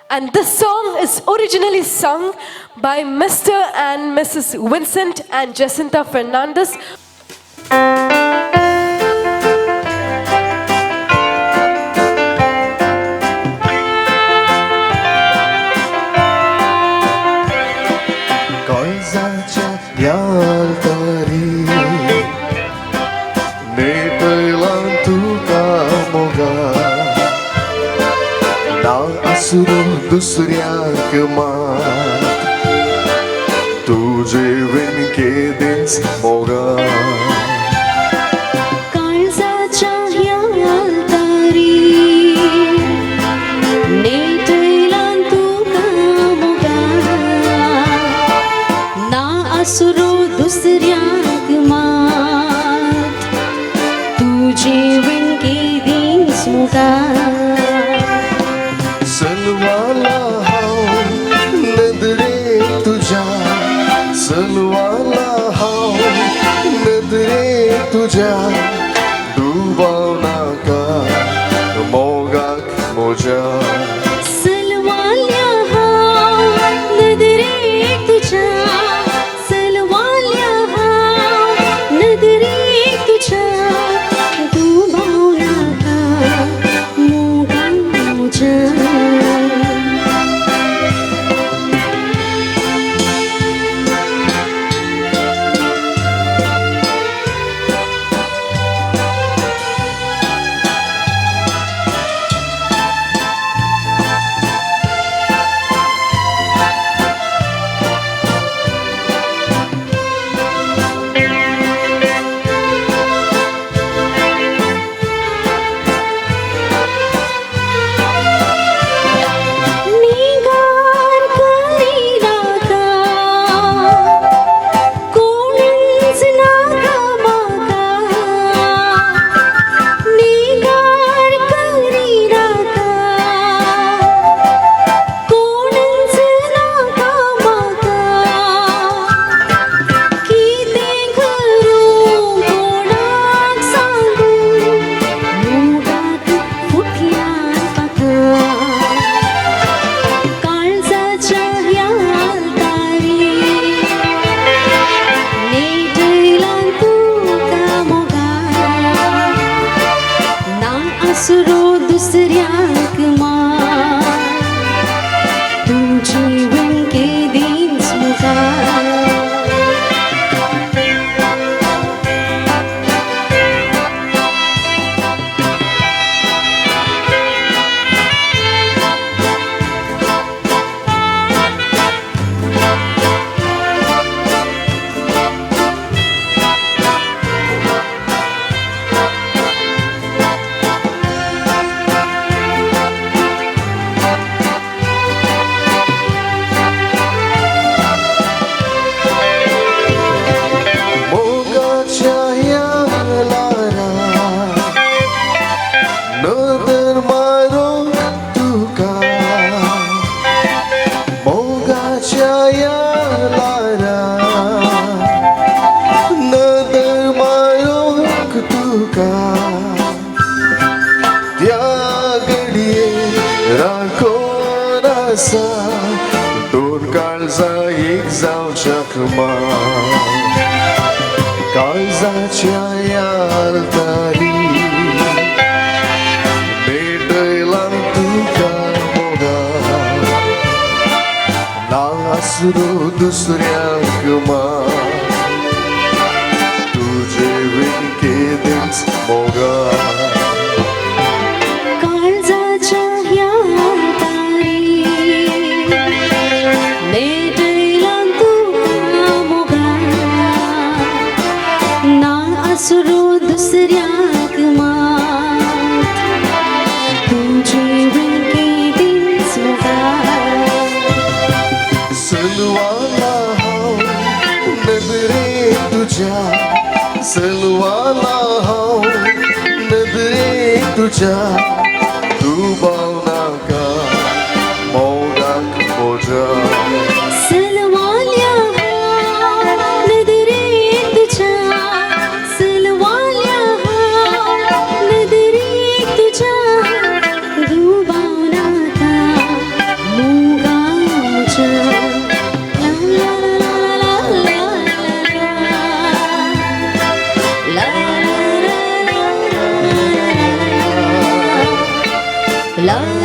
And this song is originally sung by Mr. and Mrs. Vincent and Jacinta Fernandez. काळजाच्या या तरी नेटला तुका मोगा ना असुरो दुसऱ्याक मात तुझे विणके देस मोगा काळजाच्या ह्या तरी नेटला तुका मोगा ना असुरो दुसऱ्याक मात तुझे विणके देस मोगा सलवाला हाव नदरे तुझ्या सलवाला हाव नदरे तुझ्या डुबाव नाका मोगाक मोजा सलवाल्या हाव नदरे तुझ्या सलवाल्या हाव नदरे तुझ्या तू भावना का मोगा मोजा असुरो दुसऱ्याक मात तुझी विणके देस मोगा दोन काळजा एक जावच्याक मात काळजाच्या यार तारी मेटयला तुका मोगा ना असुरो दुसऱ्याक मात तुझे विणके देस मोगा असुरो दुसऱ्याक मात तुझे विणके देस मोगा सलवाला हाव नदरे तुझ्या सलवाला हाव नदरे तुझ्या तू भावना का मोगाक मोजा सलवाल्या हाव नदरे तुझ्या सलवाल्या हाव नदरे तुझ्या तू भावना का ला ला ला ला ला ला ला